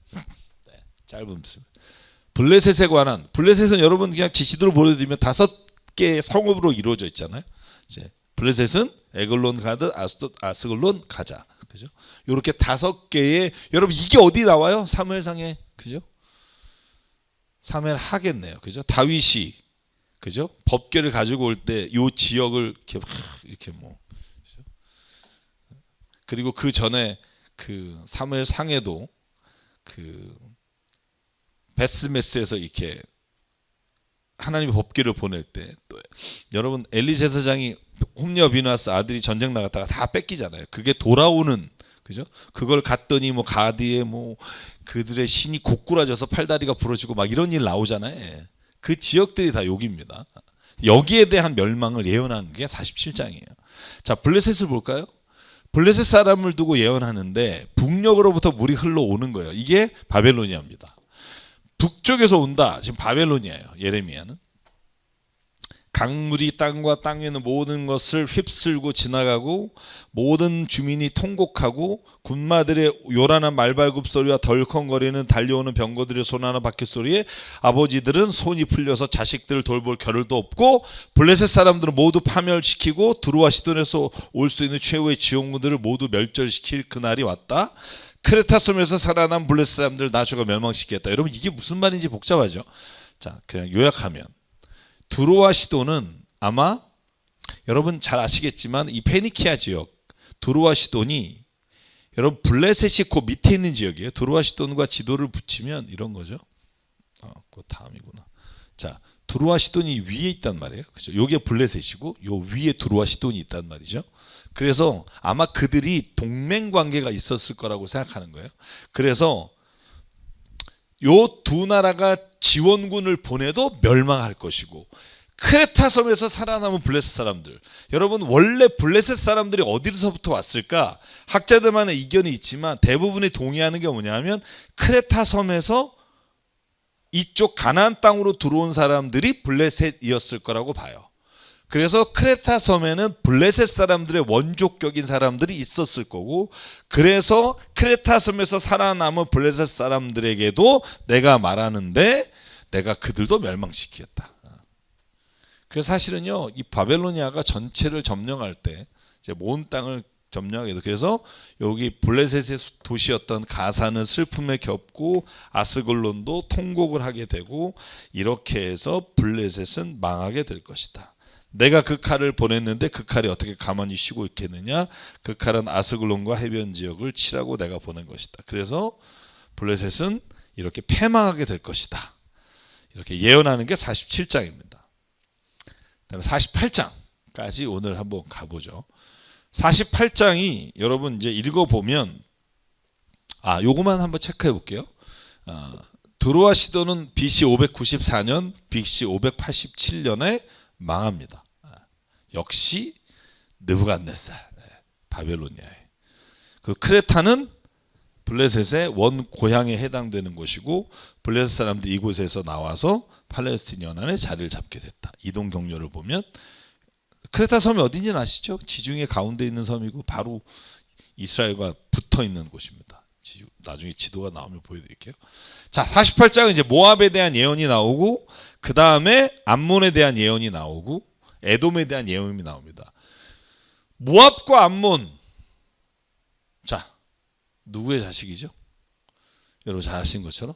블레셋에 관한 블레셋은 여러분 그냥 지시대로 보여드리면 5개의 성읍으로 이루어져 있잖아요. 이제 블레셋은 에글론 가드 아스글론 가자. 그죠? 이렇게 5개의 여러분 이게 어디 나와요? 사무엘상에 그죠? 사무엘 하겠네요. 그죠? 다윗이 그죠? 법궤를 가지고 올 때 요 지역을 이렇게 뭐 그죠? 그리고 그 전에 그 사무엘상에도 그 베스메스에서 이렇게 하나님의 법궤를 보낼 때 또 여러분 엘리 제사장이 홈리와 비누아스 아들이 전쟁 나갔다가 다 뺏기잖아요. 그게 돌아오는 그죠? 그걸 갔더니 뭐 가디에 뭐 그들의 신이 고꾸라져서 팔다리가 부러지고 막 이런 일 나오잖아요. 그 지역들이 다 여기입니다. 여기에 대한 멸망을 예언하는 게 47장이에요. 자, 블레셋을 볼까요? 블레셋 사람을 두고 예언하는데 북녘으로부터 물이 흘러오는 거예요. 이게 바벨로니아입니다. 북쪽에서 온다. 지금 바벨로니아예요. 예레미야는. 강물이 땅과 땅 위에 있는 모든 것을 휩쓸고 지나가고 모든 주민이 통곡하고 군마들의 요란한 말발굽 소리와 덜컹거리는 달려오는 병거들의 손하나 바퀴 소리에 아버지들은 손이 풀려서 자식들을 돌볼 겨를도 없고 블레셋 사람들은 모두 파멸시키고 두루와 시돈에서 올 수 있는 최후의 지옥물들을 모두 멸절시킬 그날이 왔다. 크레타 섬에서 살아난 블레셋 사람들 나주가 멸망시키겠다. 여러분 이게 무슨 말인지 복잡하죠. 자, 그냥 요약하면 두로와 시돈은 아마 여러분 잘 아시겠지만 이 페니키아 지역 두로와 시돈이 여러분 블레셋이 그 밑에 있는 지역이에요. 두로와 시돈과 지도를 붙이면 이런 거죠. 그 다음이구나. 자, 두로와 시돈이 위에 있단 말이에요. 그죠? 요게 블레셋이고 요 위에 두로와 시돈이 있단 말이죠. 그래서 아마 그들이 동맹 관계가 있었을 거라고 생각하는 거예요. 그래서 요 두 나라가 지원군을 보내도 멸망할 것이고 크레타 섬에서 살아남은 블레셋 사람들 여러분 원래 블레셋 사람들이 어디서부터 왔을까? 학자들만의 이견이 있지만 대부분이 동의하는 게 뭐냐면 크레타 섬에서 이쪽 가나안 땅으로 들어온 사람들이 블레셋이었을 거라고 봐요. 그래서 크레타 섬에는 블레셋 사람들의 원족격인 사람들이 있었을 거고 그래서 크레타 섬에서 살아남은 블레셋 사람들에게도 내가 말하는데 내가 그들도 멸망시키겠다. 그래서 사실은요 이 바벨로니아가 전체를 점령할 때 이제 모든 땅을 점령하게 돼. 그래서 여기 블레셋의 도시였던 가사는 슬픔에 겹고 아스글론도 통곡을 하게 되고 이렇게 해서 블레셋은 망하게 될 것이다. 내가 그 칼을 보냈는데 그 칼이 어떻게 가만히 쉬고 있겠느냐? 그 칼은 아스글론과 해변 지역을 치라고 내가 보낸 것이다. 그래서 블레셋은 이렇게 패망하게 될 것이다. 이렇게 예언하는 게 47장입니다. 그다음에 48장까지 오늘 한번 가보죠. 48장이 여러분 이제 읽어보면 요거만 한번 체크해 볼게요. 드로아 시도는 BC 594년, BC 587년에 망합니다. 역시 느부갓네살 바벨로니아에. 그 크레타는 블레셋의 원 고향에 해당되는 곳이고 블레셋 사람들이 이곳에서 나와서 팔레스틴 연안에 자리를 잡게 됐다. 이동 경로를 보면 크레타 섬이 어딘지는 아시죠? 지중해 가운데 있는 섬이고 바로 이스라엘과 붙어 있는 곳입니다. 나중에 지도가 나오면 보여드릴게요. 자, 48장은 이제 모압에 대한 예언이 나오고 그 다음에 암몬에 대한 예언이 나오고 에돔에 대한 예언이 나옵니다. 모압과 암몬, 자, 누구의 자식이죠? 여러분 잘 아시는 것처럼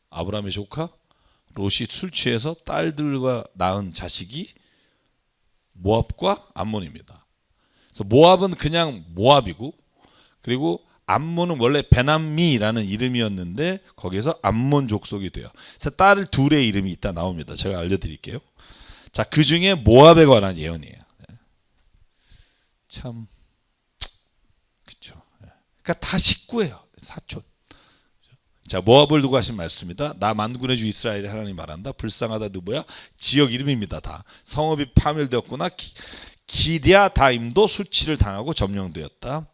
아브라함의 조카 롯이 술 취해서 딸들과 낳은 자식이 모압과 암몬입니다. 그래서 모압은 그냥 모압이고, 그리고 암몬은 원래 베남미라는 이름이었는데 거기서 암몬 족속이 돼요. 그래서 딸 둘의 이름이 이따 나옵니다. 제가 알려드릴게요. 자, 그 중에 모압에 관한 예언이에요. 참, 그렇죠. 그러니까 다 식구예요. 사촌. 자, 모압을 두고 하신 말씀입니다. 나 만군의 주 이스라엘의 하나님 말한다. 불쌍하다. 누구야? 지역 이름입니다. 다 성읍이 파멸되었구나. 기럇다임도 수치를 당하고 점령되었다.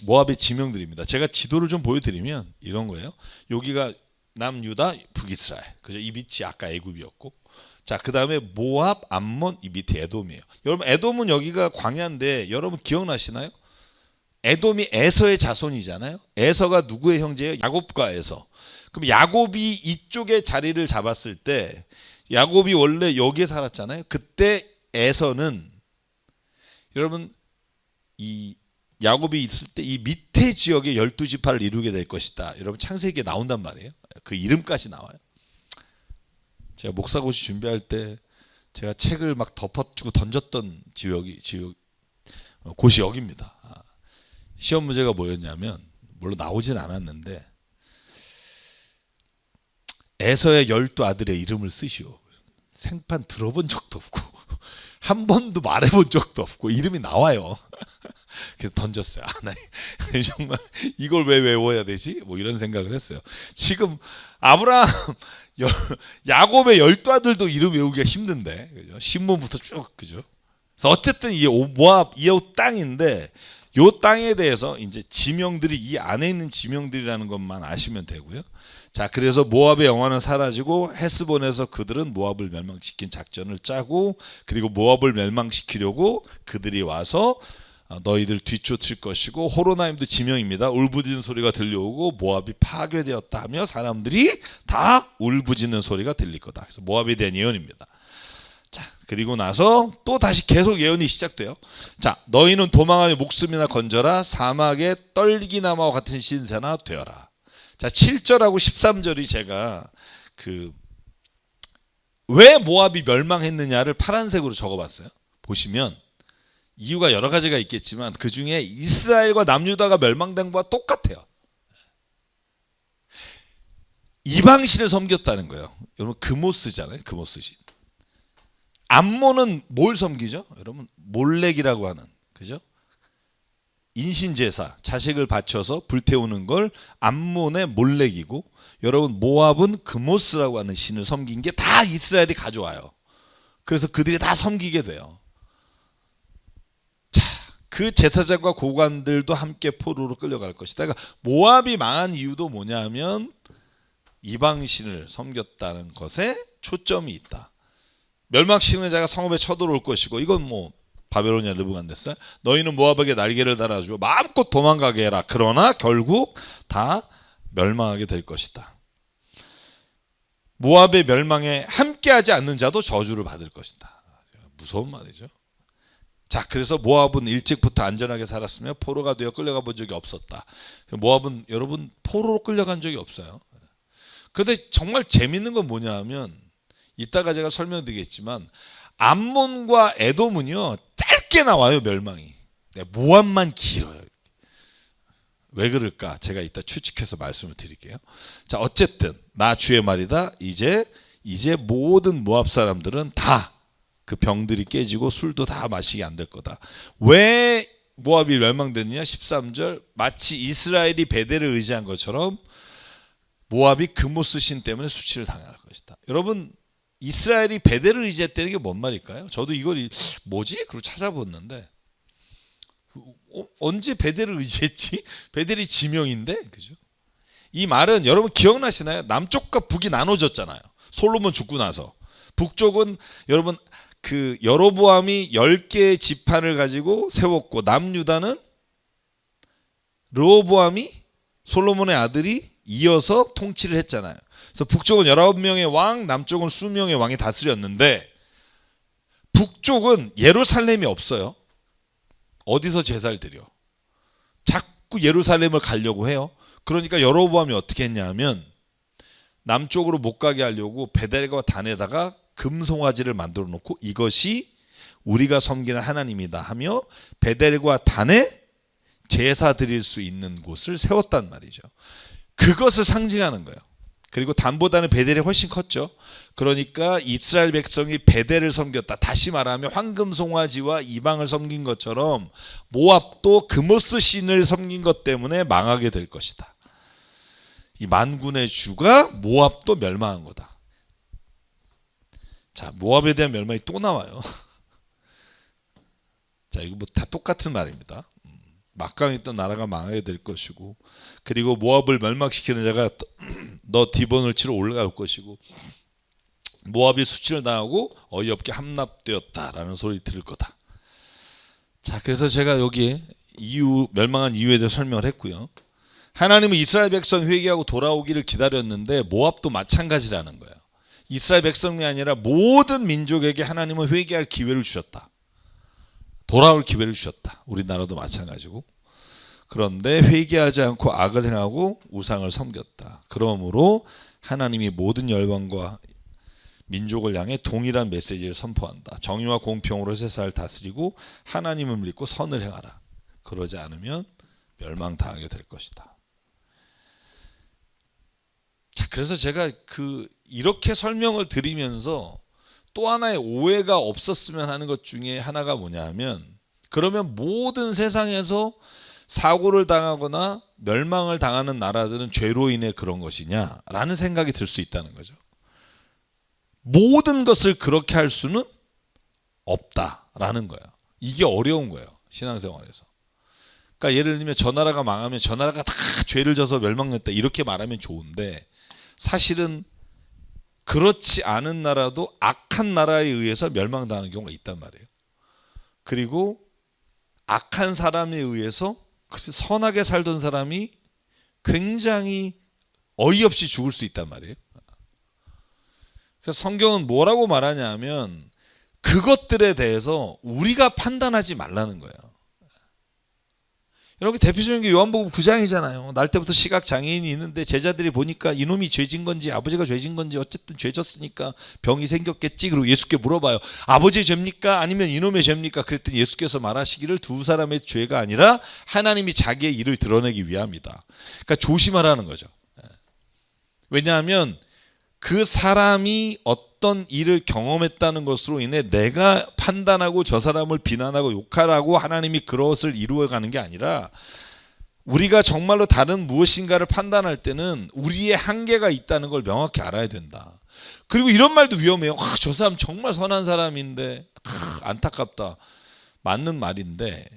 모압의 지명들입니다. 제가 지도를 좀 보여드리면 이런 거예요. 여기가 남유다, 북이스라엘. 그죠? 이 밑이 아까 애굽이었고, 자, 그 다음에 모압, 암몬, 이 밑에 에돔이에요. 여러분, 에돔은 여기가 광야인데 여러분 기억나시나요? 에돔이 에서의 자손이잖아요. 에서가 누구의 형제예요? 야곱과 에서. 그럼 야곱이 이쪽에 자리를 잡았을 때, 야곱이 원래 여기에 살았잖아요. 그때 에서는, 여러분, 이 야곱이 있을 때 이 밑에 지역에 12지파를 이루게 될 것이다. 여러분 창세기에 나온단 말이에요. 그 이름까지 나와요. 제가 목사고시 준비할 때 제가 책을 막 덮어주고 던졌던 곳이 여기입니다. 시험 문제가 뭐였냐면, 물론 나오진 않았는데, 에서의 12아들의 이름을 쓰시오. 생판 들어본 적도 없고 한 번도 말해본 적도 없고 이름이 나와요. 그래서 던졌어요. 나 정말 이걸 왜 외워야 되지? 뭐 이런 생각을 했어요. 지금 아브라함, 야곱의 12아들도 이름 외우기가 힘든데, 그죠? 신문부터 쭉, 그죠? 그래서 어쨌든 이 모압, 이 땅인데, 요 땅에 대해서 이제 지명들이 이 안에 있는 지명들이라는 것만 아시면 되고요. 자, 그래서 모압의 영화는 사라지고 헤스본에서 그들은 모압을 멸망시킨 작전을 짜고, 그리고 모압을 멸망시키려고 그들이 와서 너희들 뒤쫓을 것이고, 호로나임도 지명입니다. 울부짖는 소리가 들려오고 모압이 파괴되었다 하며 사람들이 다 울부짖는 소리가 들릴 거다. 그래서 모압에 대한 예언입니다. 자, 그리고 나서 또 다시 계속 예언이 시작돼요. 자, 너희는 도망하여 목숨이나 건져라. 사막의 떨기나무와 같은 신세나 되어라. 자, 7절하고 13절이 제가 왜 모압이 멸망했느냐를 파란색으로 적어봤어요. 보시면 이유가 여러 가지가 있겠지만 그 중에 이스라엘과 남유다가 멸망된 것과 똑같아요. 이방신을 섬겼다는 거예요. 여러분, 금오스잖아요. 금오스신. 암몬은 뭘 섬기죠? 여러분, 몰렉이라고 하는, 그죠? 인신제사, 자식을 바쳐서 불태우는 걸 암몬의 몰렉이고, 여러분, 모압은 금오스라고 하는 신을 섬긴 게 다 이스라엘이 가져와요. 그래서 그들이 다 섬기게 돼요. 자, 그 제사장과 고관들도 함께 포로로 끌려갈 것이다. 그러니까 모압이 망한 이유도 뭐냐면 이방신을 섬겼다는 것에 초점이 있다. 멸망시키는 자가 성읍에 쳐들어올 것이고, 이건 뭐 바벨로니아 느부갓네살, 너희는 모압에게 날개를 달아주고 마음껏 도망가게 해라. 그러나 결국 다 멸망하게 될 것이다. 모압의 멸망에 함께하지 않는 자도 저주를 받을 것이다. 무서운 말이죠. 자, 그래서 모압은 일찍부터 안전하게 살았으며 포로가 되어 끌려가 본 적이 없었다. 모압은 여러분 포로로 끌려간 적이 없어요. 그런데 정말 재밌는 건 뭐냐 하면, 이따가 제가 설명드리겠지만 암몬과 에돔은요 짧게 나와요. 멸망이. 모압만 길어요. 왜 그럴까? 제가 이따 추측해서 말씀을 드릴게요. 자, 어쨌든 나 주의 말이다. 이제 모든 모압 사람들은 다 그 병들이 깨지고 술도 다 마시게 안 될 거다. 왜 모압이 멸망됐느냐? 13절, 마치 이스라엘이 베델을 의지한 것처럼 모압이 금오스 신 때문에 수치를 당할 것이다. 여러분, 이스라엘이 베델을 의지했다는 게 뭔 말일까요? 저도 이걸 뭐지? 그러고 찾아봤는데, 언제 베델을 의지했지? 베델이 지명인데, 그죠? 이 말은 여러분 기억나시나요? 남쪽과 북이 나눠졌잖아요. 솔로몬 죽고 나서 북쪽은 여러분 여로보암이 10개의 지파를 가지고 세웠고, 남유다는 르호보암이 솔로몬의 아들이 이어서 통치를 했잖아요. 그래서 북쪽은 19명의 왕, 남쪽은 수명의 왕이 다스렸는데 북쪽은 예루살렘이 없어요. 어디서 제사를 드려? 자꾸 예루살렘을 가려고 해요. 그러니까 여로보암이 어떻게 했냐면 남쪽으로 못 가게 하려고 베델과 단에다가 금송아지를 만들어 놓고 이것이 우리가 섬기는 하나님이다 하며 베델과 단에 제사 드릴 수 있는 곳을 세웠단 말이죠. 그것을 상징하는 거예요. 그리고 단보다는 베델이 훨씬 컸죠. 그러니까 이스라엘 백성이 베델을 섬겼다. 다시 말하면 황금송아지와 이방을 섬긴 것처럼 모압도 그모스 신을 섬긴 것 때문에 망하게 될 것이다. 이 만군의 주가 모압도 멸망한 거다. 자, 모압에 대한 멸망이 또 나와요. 자, 이거 뭐 다 똑같은 말입니다. 막강히 있던 나라가 망하게 될 것이고, 그리고 모압을 멸망시키는 자가 너 디본을 치러 올라갈 것이고, 모압이 수치를 당하고 어이없게 함납되었다라는 소리 들을 거다. 자, 그래서 제가 여기 멸망한 이유에 대해 설명을 했고요. 하나님은 이스라엘 백성 회개하고 돌아오기를 기다렸는데 모압도 마찬가지라는 거예요. 이스라엘 백성이 아니라 모든 민족에게 하나님은 회개할 기회를 주셨다. 돌아올 기회를 주셨다. 우리나라도 마찬가지고. 그런데 회개하지 않고 악을 행하고 우상을 섬겼다. 그러므로 하나님이 모든 열방과 민족을 향해 동일한 메시지를 선포한다. 정의와 공평으로 세상을 다스리고 하나님을 믿고 선을 행하라. 그러지 않으면 멸망당하게 될 것이다. 자, 그래서 제가 이렇게 설명을 드리면서 또 하나의 오해가 없었으면 하는 것 중에 하나가 뭐냐면, 그러면 모든 세상에서 사고를 당하거나 멸망을 당하는 나라들은 죄로 인해 그런 것이냐라는 생각이 들 수 있다는 거죠. 모든 것을 그렇게 할 수는 없다라는 거예요. 이게 어려운 거예요, 신앙생활에서. 그러니까 예를 들면 저 나라가 망하면 저 나라가 다 죄를 져서 멸망했다 이렇게 말하면 좋은데, 사실은 그렇지 않은 나라도 악한 나라에 의해서 멸망당하는 경우가 있단 말이에요. 그리고 악한 사람에 의해서 선하게 살던 사람이 굉장히 어이없이 죽을 수 있단 말이에요. 그래서 성경은 뭐라고 말하냐면 그것들에 대해서 우리가 판단하지 말라는 거예요. 여러분, 대표적인 게 요한복음 9장이잖아요. 날 때부터 시각장애인이 있는데 제자들이 보니까 이놈이 죄진 건지 아버지가 죄진 건지 어쨌든 죄졌으니까 병이 생겼겠지. 그리고 예수께 물어봐요. 아버지의 죄입니까? 아니면 이놈의 죄입니까? 그랬더니 예수께서 말하시기를 두 사람의 죄가 아니라 하나님이 자기의 일을 드러내기 위함이다. 그러니까 조심하라는 거죠. 왜냐하면 그 사람이 어떤 일을 경험했다는 것으로 인해 내가 판단하고 저 사람을 비난하고 욕하라고 하나님이 그것을 이루어가는 게 아니라, 우리가 정말로 다른 무엇인가를 판단할 때는 우리의 한계가 있다는 걸 명확히 알아야 된다. 그리고 이런 말도 위험해요. 저 사람 정말 선한 사람인데 안타깝다. 맞는 말인데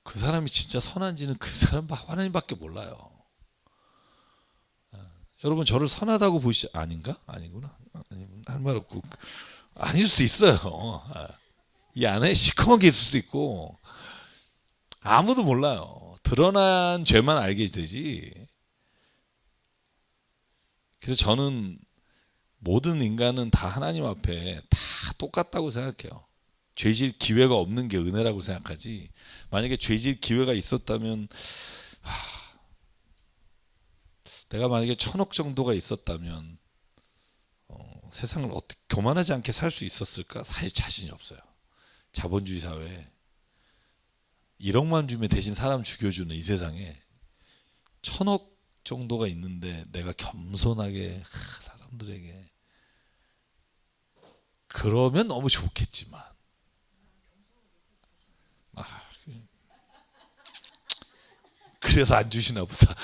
그 사람이 진짜 선한지는 그 사람 하나님밖에 몰라요. 여러분, 저를 선하다고 아닌가? 아니구나. 할 말 없고. 아닐 수 있어요. 이 안에 시커먼 게 있을 수 있고 아무도 몰라요. 드러난 죄만 알게 되지. 그래서 저는 모든 인간은 다 하나님 앞에 다 똑같다고 생각해요. 죄질 기회가 없는 게 은혜라고 생각하지, 만약에 죄질 기회가 있었다면, 내가 만약에 1000억 정도가 있었다면 세상을 어떻게 교만하지 않게 살 수 있었을까? 사실 자신이 없어요. 자본주의 사회에 1억만 주면 대신 사람 죽여주는 이 세상에 1000억 정도가 있는데 내가 겸손하게 사람들에게, 그러면 너무 좋겠지만, 그래서 안 주시나 보다.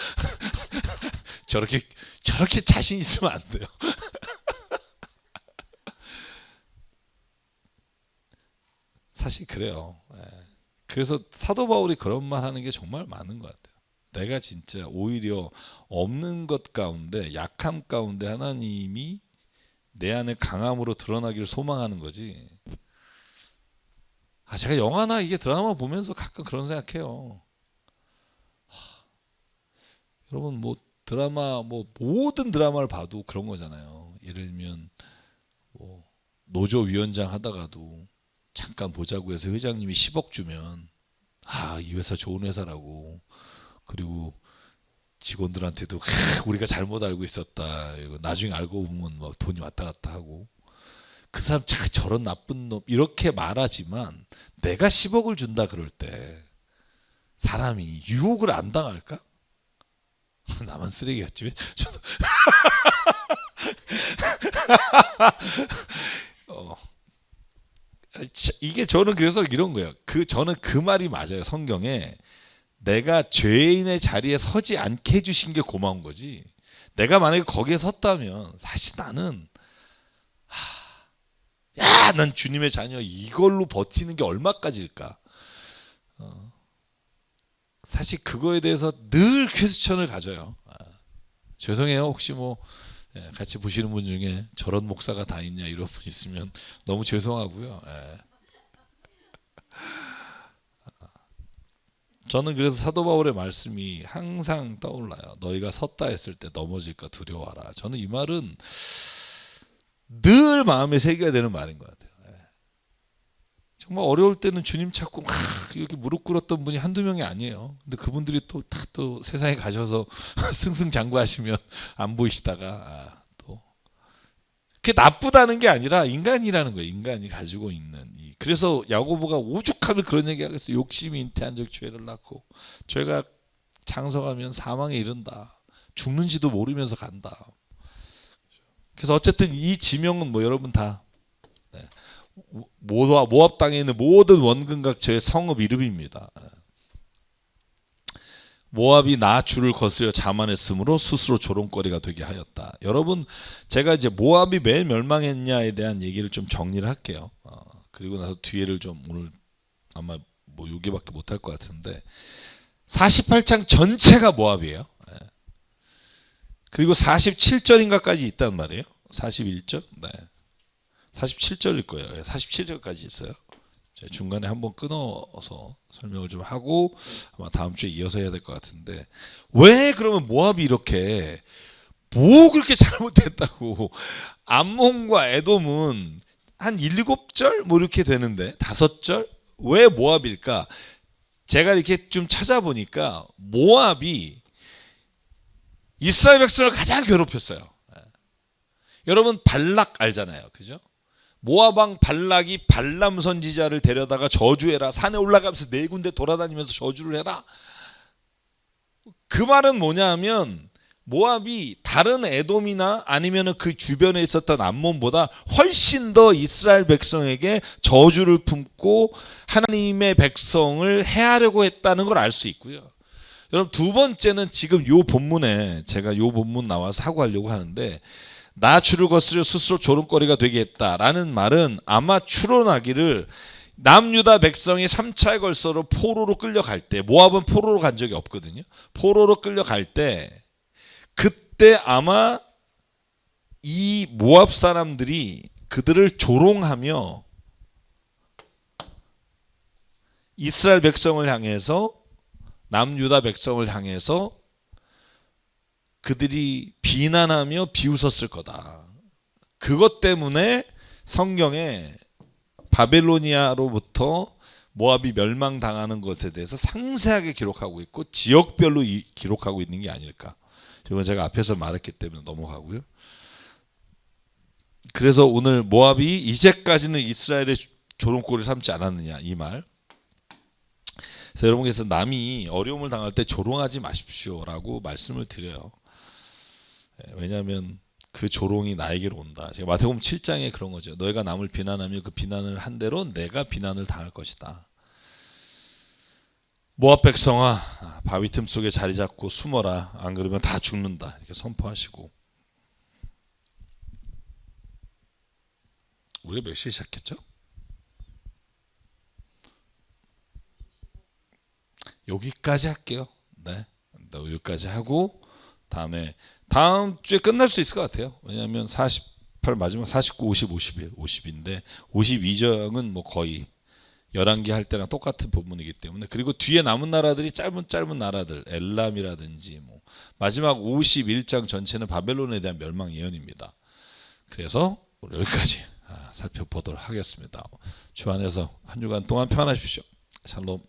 저렇게 자신 있으면 안 돼요. 사실 그래요. 그래서 사도 바울이 그런 말 하는 게 정말 많은 것 같아요. 내가 진짜 오히려 없는 것 가운데, 약함 가운데 하나님이 내 안에 강함으로 드러나기를 소망하는 거지. 제가 영화나 이게 드라마 보면서 가끔 그런 생각해요. 여러분, 뭐 드라마 뭐 모든 드라마를 봐도 그런 거잖아요. 예를 들면 뭐 노조 위원장 하다가도 잠깐 보자고 해서 회장님이 10억 주면 이 회사 좋은 회사라고, 그리고 직원들한테도 우리가 잘못 알고 있었다, 이거 나중에 알고 보면 뭐 돈이 왔다 갔다 하고, 그 사람 참 저런 나쁜 놈 이렇게 말하지만 내가 10억을 준다 그럴 때 사람이 유혹을 안 당할까? 나만 쓰레기 같지 왜? 저도 이게 저는 그래서 이런 거예요. 저는 그 말이 맞아요. 성경에 내가 죄인의 자리에 서지 않게 해주신 게 고마운 거지. 내가 만약에 거기에 섰다면 사실 나는 난 주님의 자녀 이걸로 버티는 게 얼마까지일까? 사실 그거에 대해서 늘 퀘스천을 가져요. 죄송해요. 혹시 뭐 같이 보시는 분 중에 저런 목사가 다 있냐 이런 분 있으면 너무 죄송하고요. 저는 그래서 사도 바울의 말씀이 항상 떠올라요. 너희가 섰다 했을 때 넘어질까 두려워하라. 저는 이 말은 늘 마음에 새겨야 되는 말인 것 같아요. 정말 어려울 때는 주님 찾고 막 이렇게 무릎 꿇었던 분이 한두 명이 아니에요. 근데 그분들이 또 세상에 가셔서 승승장구하시면 안 보이시다가 또 그게 나쁘다는 게 아니라 인간이라는 거예요. 인간이 가지고 있는 그래서 야고보가 오죽하면 그런 얘기 하겠어요. 욕심이 잉태한 적 죄를 낳고 죄가 장성하면 사망에 이른다. 죽는지도 모르면서 간다. 그래서 어쨌든 이 지명은 뭐 여러분 다 모압 땅에 있는 모든 원근각처의 성읍 이름입니다. 모압이 나 주를 거스려 자만했으므로 스스로 조롱거리가 되게 하였다. 여러분, 제가 이제 모압이 왜 멸망했냐에 대한 얘기를 좀 정리를 할게요. 그리고 나서 뒤에를 좀 오늘 아마 뭐 여기밖에 못할 것 같은데 48장 전체가 모압이에요. 그리고 47절인가까지 있단 말이에요. 41절? 네. 47절일 거예요. 47절까지 있어요. 중간에 한번 끊어서 설명을 좀 하고 아마 다음 주에 이어서 해야 될 것 같은데, 왜 그러면 모압이 이렇게 뭐 그렇게 잘못했다고? 암몬과 에돔은 한 7절 뭐 이렇게 되는데 5절? 왜 모압일까? 제가 이렇게 좀 찾아보니까 모압이 이스라엘 백성을 가장 괴롭혔어요. 여러분 발락 알잖아요. 그죠? 모압 왕 발락이 발람 선지자를 데려다가 저주해라. 산에 올라가면서 4군데 돌아다니면서 저주를 해라. 그 말은 뭐냐 하면 모압이 다른 에돔이나 아니면 그 주변에 있었던 암몬보다 훨씬 더 이스라엘 백성에게 저주를 품고 하나님의 백성을 해하려고 했다는 걸 알 수 있고요. 여러분 두 번째는 지금 요 본문에 제가 요 본문 나와서 하고 하려고 하는데, 나 주를 거스려 스스로 조롱거리가 되게 했다라는 말은 아마 추론하기를 남유다 백성이 3차에 걸쳐서 포로로 끌려갈 때, 모압은 포로로 간 적이 없거든요. 포로로 끌려갈 때 그때 아마 이 모압 사람들이 그들을 조롱하며 이스라엘 백성을 향해서, 남유다 백성을 향해서 그들이 비난하며 비웃었을 거다. 그것 때문에 성경에 바벨로니아로부터 모압이 멸망당하는 것에 대해서 상세하게 기록하고 있고 지역별로 기록하고 있는 게 아닐까. 이건 제가 앞에서 말했기 때문에 넘어가고요. 그래서 오늘 모압이 이제까지는 이스라엘의 조롱거리를 삼지 않았느냐 이 말. 그래서 여러분께서 남이 어려움을 당할 때 조롱하지 마십시오라고 말씀을 드려요. 왜냐하면 그 조롱이 나에게로 온다. 제가 마태복음 7장에 그런 거죠. 너희가 남을 비난하며 그 비난을 한 대로 내가 비난을 당할 것이다. 모압 백성아, 바위 틈 속에 자리 잡고 숨어라. 안 그러면 다 죽는다. 이렇게 선포하시고. 우리가 몇 시에 시작했죠? 여기까지 할게요. 네, 여기까지 하고 다음 주에 끝날 수 있을 것 같아요. 왜냐하면 48 마지막 49, 50, 51, 50인데 52장은 뭐 거의 열왕기 할 때랑 똑같은 본문이기 때문에, 그리고 뒤에 남은 나라들이 짧은 나라들, 엘람이라든지 뭐 마지막 51장 전체는 바벨론에 대한 멸망 예언입니다. 그래서 여기까지 살펴보도록 하겠습니다. 주 안에서 한 주간 동안 평안하십시오. 샬롬.